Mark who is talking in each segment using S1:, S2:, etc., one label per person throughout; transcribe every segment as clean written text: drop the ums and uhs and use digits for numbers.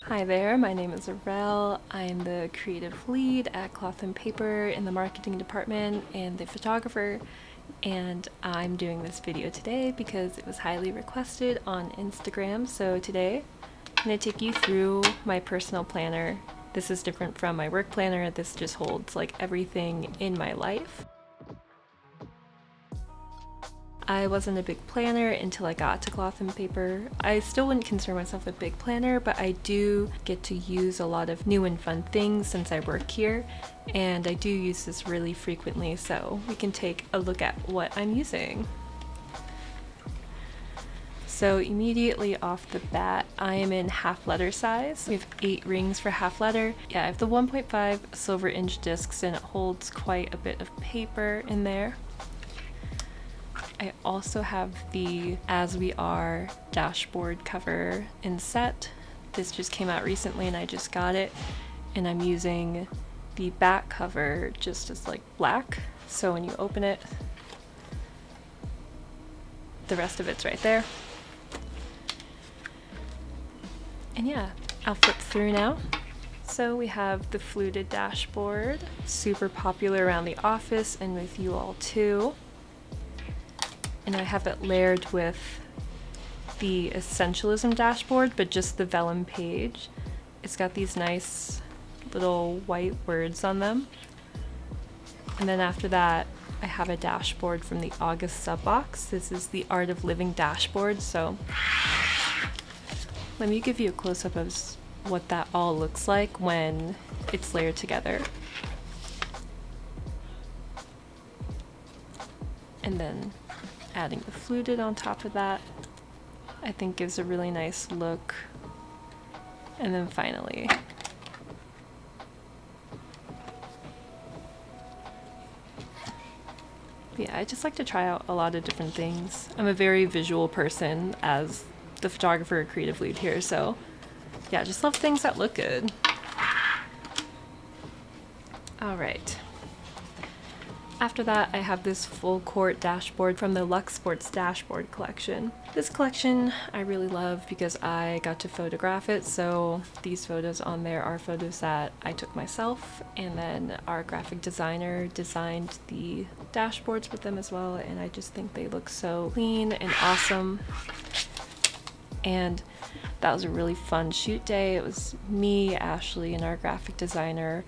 S1: Hi there, my name is Arel. I'm the creative lead at Cloth and Paper in the marketing department and the photographer, and I'm doing this video today because it was highly requested on Instagram. So today I'm going to take you through my personal planner. This is different from my work planner. This just holds like everything in my life. I wasn't a big planner until I got to Cloth and Paper. I still wouldn't consider myself a big planner, but I do get to use a lot of new and fun things since I work here, and I do use this really frequently, so we can take a look at what I'm using. So immediately off the bat, I am in half letter size. We have 8 rings for half letter. Yeah, I have the 1.5 silver inch discs and it holds quite a bit of paper in there. I also have the As We Are dashboard cover in set. This just came out recently and I just got it. And I'm using the back cover just as like black. So when you open it, the rest of it's right there. And yeah, I'll flip through now. So we have the fluted dashboard, super popular around the office and with you all too. And I have it layered with the Essentialism dashboard, but just the vellum page. It's got these nice little white words on them. And then after that, I have a dashboard from the August sub box. This is the Art of Living dashboard. So let me give you a close-up of what that all looks like when it's layered together. And then adding the fluted on top of that, I think gives a really nice look. And then finally, yeah, I just like to try out a lot of different things. I'm a very visual person as the photographer and creative lead here, so yeah, I just love things that look good. All right. After that, I have this full court dashboard from the Lux Sports dashboard collection. This collection I really love because I got to photograph it, so these photos on there are photos that I took myself, and then our graphic designer designed the dashboards with them as well, and I just think they look so clean and awesome. And that was a really fun shoot day. It was me, Ashley, and our graphic designer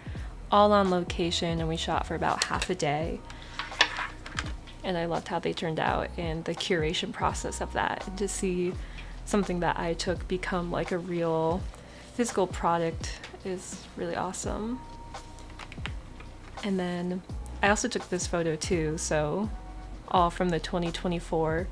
S1: all on location, and we shot for about half a day. And I loved how they turned out and the curation process of that. And to see something that I took become like a real physical product is really awesome. And then I also took this photo too, so all from the 2024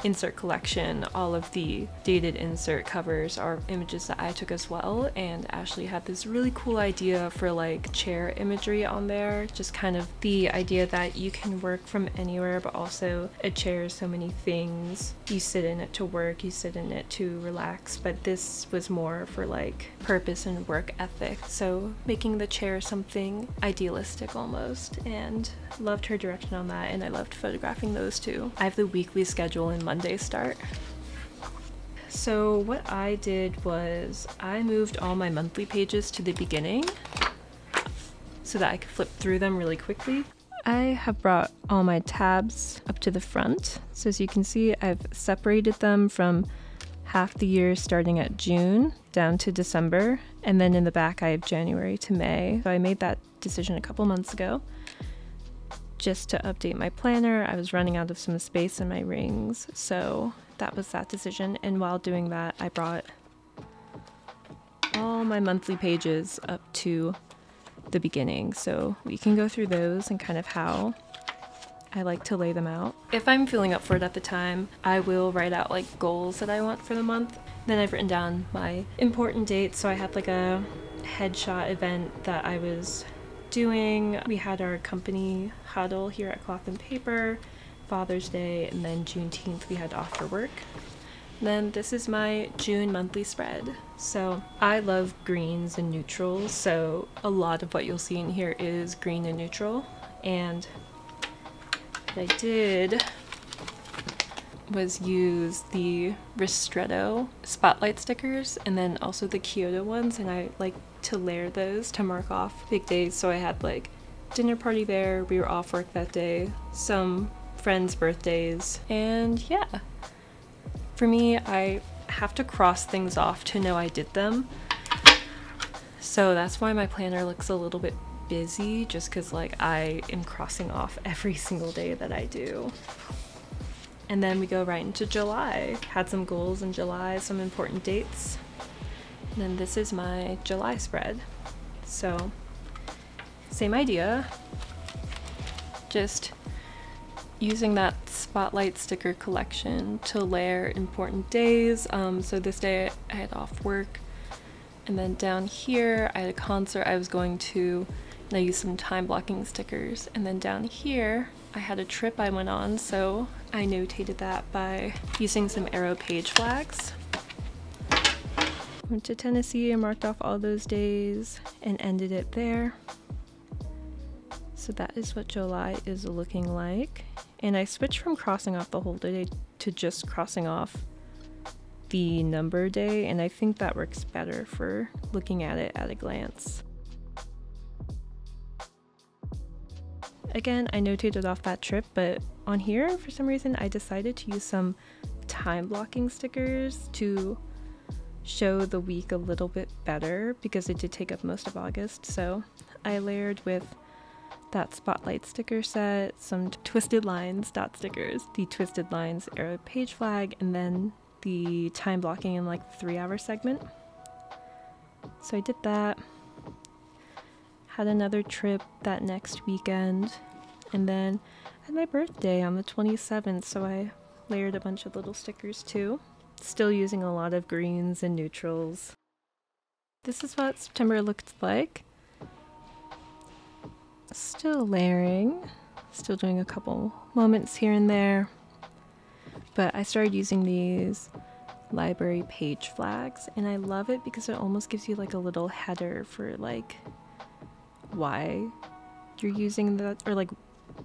S1: insert collection. All of the dated insert covers are images that I took as well, and Ashley had this really cool idea for like chair imagery on there, just kind of the idea that you can work from anywhere, but also a chair is so many things. You sit in it to work, you sit in it to relax, but this was more for like purpose and work ethic, so making the chair something idealistic almost, and loved her direction on that, and I loved photographing those too. I have the weekly schedule in Monday start. So what I did was I moved all my monthly pages to the beginning so that I could flip through them really quickly. I have brought all my tabs up to the front. So as you can see, I've separated them from half the year starting at June down to December, and then in the back I have January to May. So I made that decision a couple months ago just to update my planner. I was running out of some space in my rings, so that was that decision. And while doing that, I brought all my monthly pages up to the beginning, so we can go through those and kind of how I like to lay them out. If I'm feeling up for it at the time, I will write out like goals that I want for the month. Then I've written down my important dates, so I had like a headshot event that I was doing. We had our company huddle here at Cloth and Paper, Father's Day, and then Juneteenth we had off for work. Then this is my June monthly spread. So I love greens and neutrals, so a lot of what you'll see in here is green and neutral. And what I did was use the Ristretto spotlight stickers and then also the Kyoto ones, and I like to layer those to mark off big days. So I had like dinner party there, we were off work that day, some friends' birthdays, and yeah. For me, I have to cross things off to know I did them. So that's why my planner looks a little bit busy, just because like I am crossing off every single day that I do. And then we go right into July. Had some goals in July, some important dates. And then this is my July spread. So same idea, just using that spotlight sticker collection to layer important days. So this day I had off work, and then down here I had a concert I was going to, and I used some time blocking stickers. And then down here I had a trip I went on, so I notated that by using some arrow page flags. Went to Tennessee and marked off all those days and ended it there. So that is what July is looking like. And I switched from crossing off the whole day to just crossing off the number day, and I think that works better for looking at it at a glance. Again, I notated off that trip, but on here, for some reason, I decided to use some time blocking stickers to show the week a little bit better, because it did take up most of August. So I layered with that spotlight sticker set, some twisted lines dot stickers, the twisted lines arrow page flag, and then the time blocking in like the 3-hour segment. So I did that. Had another trip that next weekend, and then had my birthday on the 27th, so I layered a bunch of little stickers too. Still using a lot of greens and neutrals. This is what September looked like. Still layering, still doing a couple moments here and there, but I started using these library page flags, and I love it because it almost gives you like a little header for like why you're using that, or like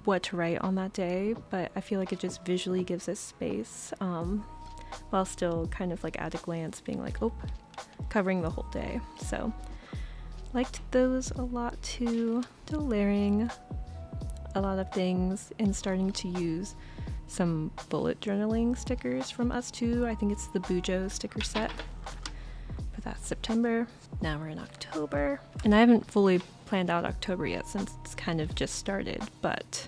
S1: what to write on that day. But I feel like it just visually gives us space, while still kind of like at a glance being like, oh, covering the whole day. So liked those a lot too. Still layering a lot of things and starting to use some bullet journaling stickers from us too. I think it's the Bujo sticker set. But that's September. Now we're in October, and I haven't fully planned out October yet since it's kind of just started, but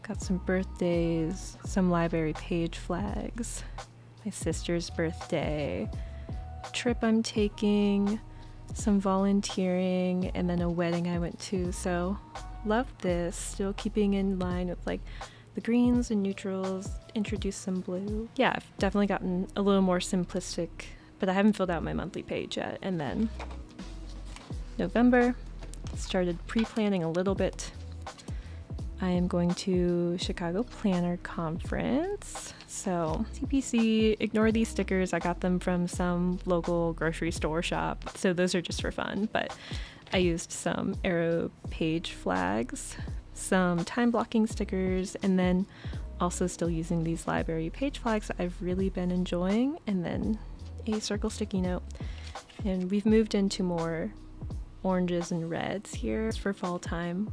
S1: got some birthdays, some library page flags, my sister's birthday, trip I'm taking, some volunteering, and then a wedding I went to. So love this, still keeping in line with like the greens and neutrals, introduce some blue. Yeah, I've definitely gotten a little more simplistic, but I haven't filled out my monthly page yet. And then November, started pre-planning a little bit. I am going to Chicago Planner Conference. So CPC, ignore these stickers. I got them from some local grocery store shop, so those are just for fun. But I used some arrow page flags, some time blocking stickers, and then also still using these library page flags that I've really been enjoying, and then a circle sticky note. And we've moved into more oranges and reds here for fall time.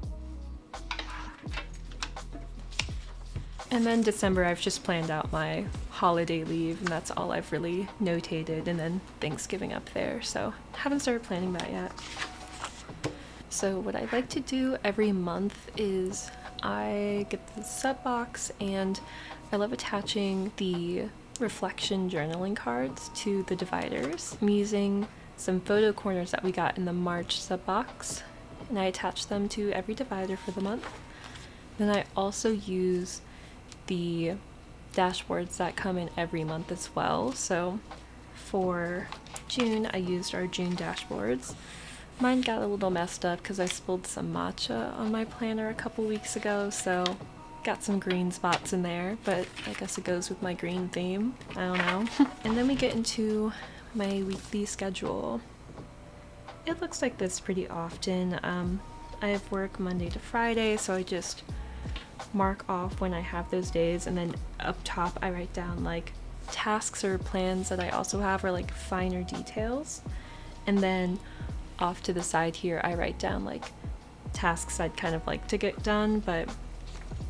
S1: And then December, I've just planned out my holiday leave, and that's all I've really notated, and then Thanksgiving up there, so haven't started planning that yet. So what I like to do every month is I get the sub box, and I love attaching the reflection journaling cards to the dividers. I'm using some photo corners that we got in the March sub box, and I attach them to every divider for the month. Then I also use the dashboards that come in every month as well. So for June, I used our June dashboards. Mine got a little messed up because I spilled some matcha on my planner a couple weeks ago, so got some green spots in there, but I guess it goes with my green theme. I don't know. And then we get into my weekly schedule. It looks like this pretty often. I have work Monday to Friday, so I just mark off when I have those days, and then up top I write down like tasks or plans that I also have, or like finer details. And then off to the side here I write down like tasks I'd kind of like to get done, but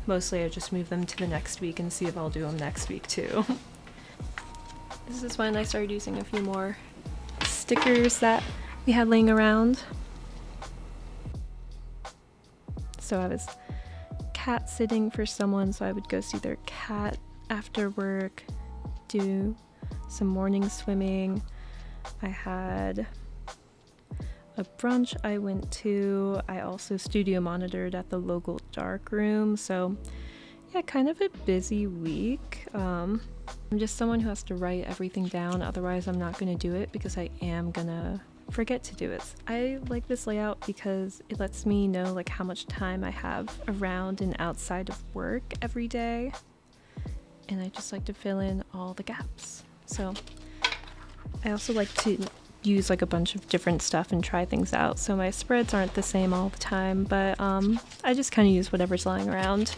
S1: mostly I just move them to the next week and see if I'll do them next week too. This is when I started using a few more stickers that we had laying around. So I was cat sitting for someone, so I would go see their cat after work, do some morning swimming. I had a brunch I went to. I also studio monitored at the local dark room. So yeah, kind of a busy week. I'm just someone who has to write everything down, otherwise I'm not gonna do it because I am gonna forget to do it. I like this layout because it lets me know like how much time I have around and outside of work every day, and I just like to fill in all the gaps. So I also like to use like a bunch of different stuff and try things out, so my spreads aren't the same all the time, but I just kind of use whatever's lying around.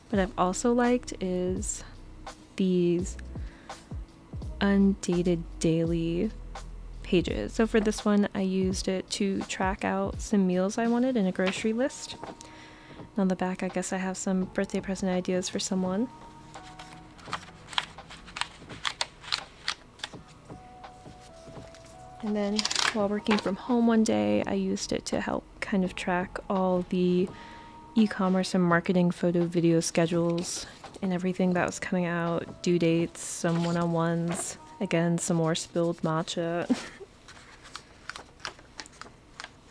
S1: What I've also liked is these undated daily pages. So for this one I used it to track out some meals I wanted in a grocery list. And on the back I guess I have some birthday present ideas for someone. And then while working from home one day, I used it to help kind of track all the e-commerce and marketing photo video schedules and everything that was coming out, due dates, some one-on-ones, again some more spilled matcha.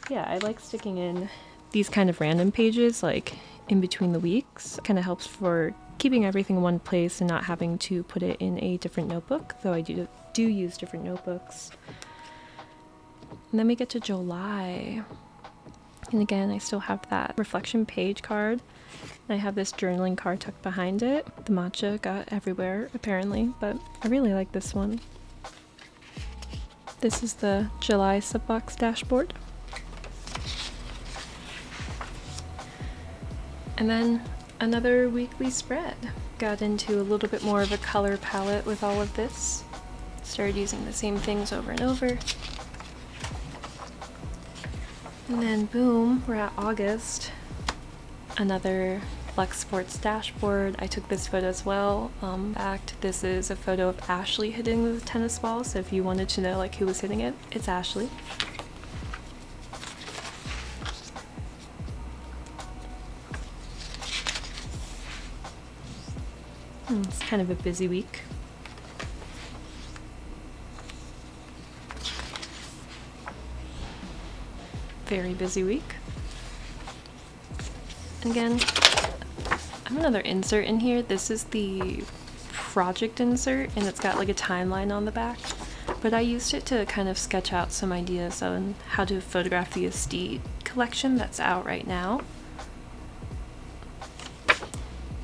S1: Yeah, I like sticking in these kind of random pages like in between the weeks. It kind of helps for keeping everything in one place and not having to put it in a different notebook, though I do use different notebooks. And then we get to July. And again, I still have that reflection page card. I have this journaling card tucked behind it. The matcha got everywhere, apparently, but I really like this one. This is the July subbox dashboard. And then another weekly spread. Got into a little bit more of a color palette with all of this. Started using the same things over and over. And then boom, we're at August. Another Lux Sports dashboard. I took this photo as well. In fact, this is a photo of Ashley hitting the tennis ball, so if you wanted to know like who was hitting it, it's Ashley. It's kind of a busy week. Very busy week. And again, I have another insert in here. This is the project insert, and it's got like a timeline on the back. But I used it to kind of sketch out some ideas on how to photograph the Estate collection that's out right now.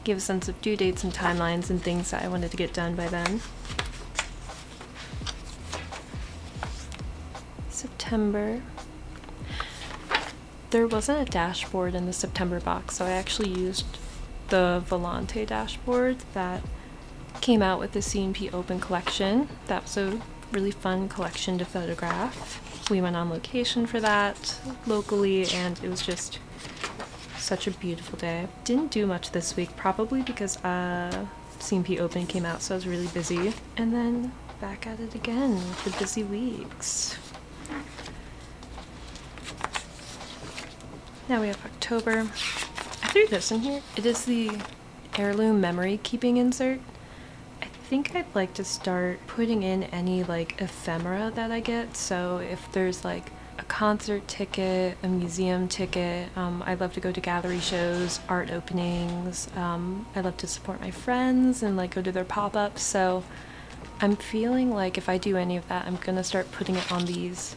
S1: Give a sense of due dates and timelines and things that I wanted to get done by then. September. There wasn't a dashboard in the September box, so I actually used the Volante dashboard that came out with the C&P Open collection. That was a really fun collection to photograph. We went on location for that locally, and it was just such a beautiful day. Didn't do much this week, probably because C&P Open came out, so I was really busy. And then back at it again with the busy weeks. Now we have October. I threw this in here. It is the heirloom memory keeping insert. I think I'd like to start putting in any like ephemera that I get. So if there's like a concert ticket, a museum ticket, I love to go to gallery shows, art openings. I love to support my friends and like go to their pop-ups. So I'm feeling like if I do any of that, I'm gonna start putting it on these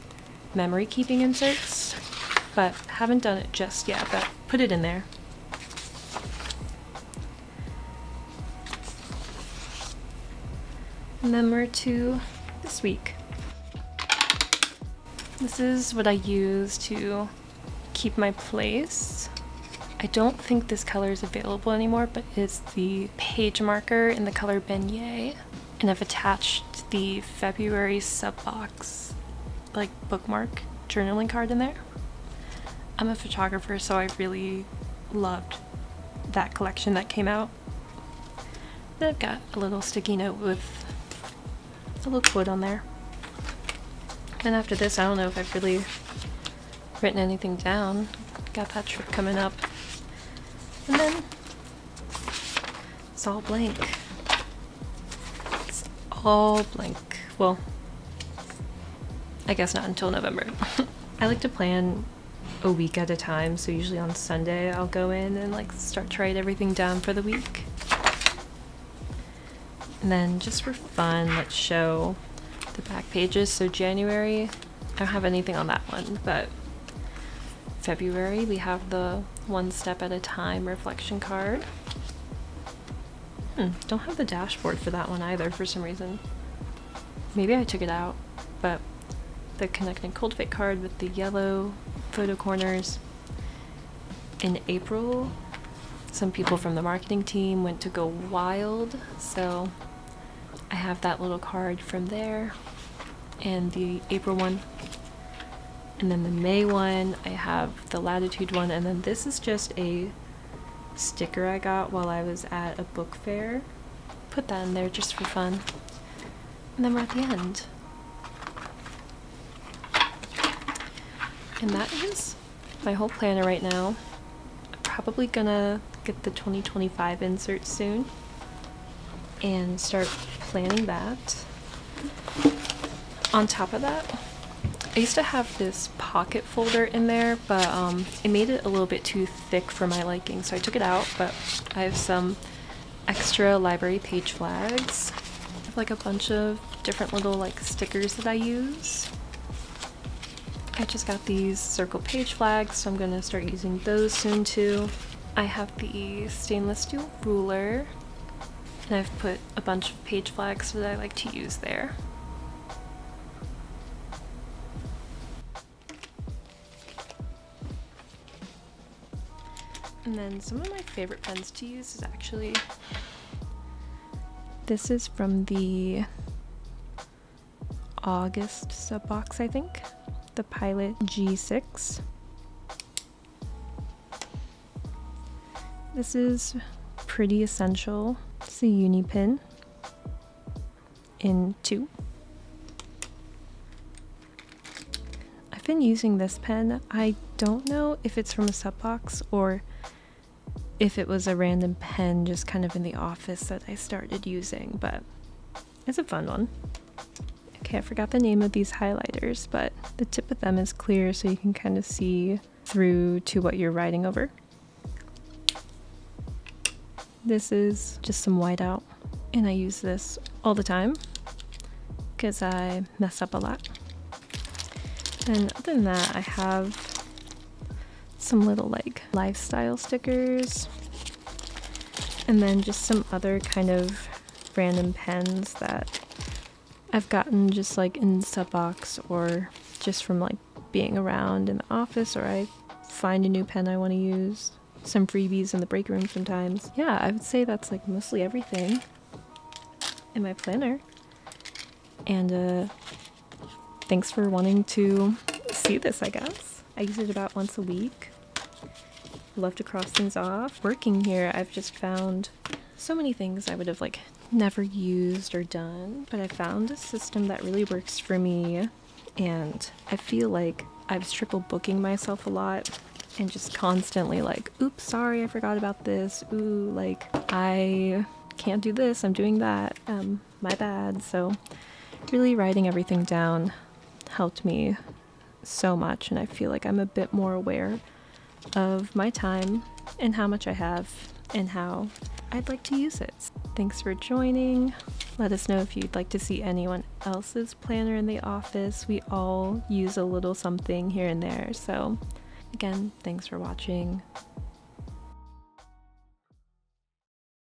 S1: memory keeping inserts. But haven't done it just yet, but put it in there. And then we're to this week. This is what I use to keep my place. I don't think this color is available anymore, but it's the page marker in the color Beignet. And I've attached the February sub box, like bookmark journaling card in there. I'm a photographer, so I really loved that collection that came out. Then I've got a little sticky note with a little quote on there. And after this, I don't know if I've really written anything down. Got that trip coming up. And then it's all blank. It's all blank. Well, I guess not until November. I like to plan a week at a time, so usually on Sunday I'll go in and like start to write everything down for the week. And then just for fun, let's show the back pages. So January, I don't have anything on that one, but February we have the one step at a time reflection card. Don't have the dashboard for that one either for some reason. Maybe I took it out, but the Connect and Cultivate card with the yellow photo corners. In April, some people from the marketing team went to go wild, so I have that little card from there, and the April one. And then the May one, I have the Latitude one, and then this is just a sticker I got while I was at a book fair. Put that in there just for fun. And then we're at the end. And that is my whole planner right now. I'm probably gonna get the 2025 insert soon and start planning that. On top of that, I used to have this pocket folder in there, but it made it a little bit too thick for my liking, so I took it out. But I have some extra library page flags. I have like a bunch of different little like stickers that I use. I just got these circle page flags, so I'm gonna start using those soon too. I have the stainless steel ruler, and I've put a bunch of page flags that I like to use there. And then some of my favorite pens to use is actually, this is from the August sub box, I think. The Pilot G6. This is pretty essential. It's a uni pen in 2. I've been using this pen. I don't know if it's from a sub box or if it was a random pen just kind of in the office that I started using, but it's a fun one. Okay, I forgot the name of these highlighters, but the tip of them is clear so you can kind of see through to what you're writing over. This is just some whiteout, and I use this all the time because I mess up a lot. And other than that, I have some little like lifestyle stickers, and then just some other kind of random pens that I've gotten just like in sub box or just from like being around in the office, or I find a new pen I want to use. Some freebies in the break room sometimes. Yeah, I would say that's like mostly everything in my planner. And thanks for wanting to see this, I guess. I use it about once a week. Love to cross things off. Working here, I've just found so many things I would have like never used or done, but I found a system that really works for me, and I feel like I was triple booking myself a lot and just constantly like, oops, sorry, I forgot about this. Ooh, like I can't do this, I'm doing that, my bad. So really writing everything down helped me so much, and I feel like I'm a bit more aware of my time and how much I have and how I'd like to use it. Thanks for joining. Let us know if you'd like to see anyone else's planner in the office. We all use a little something here and there. So again, thanks for watching.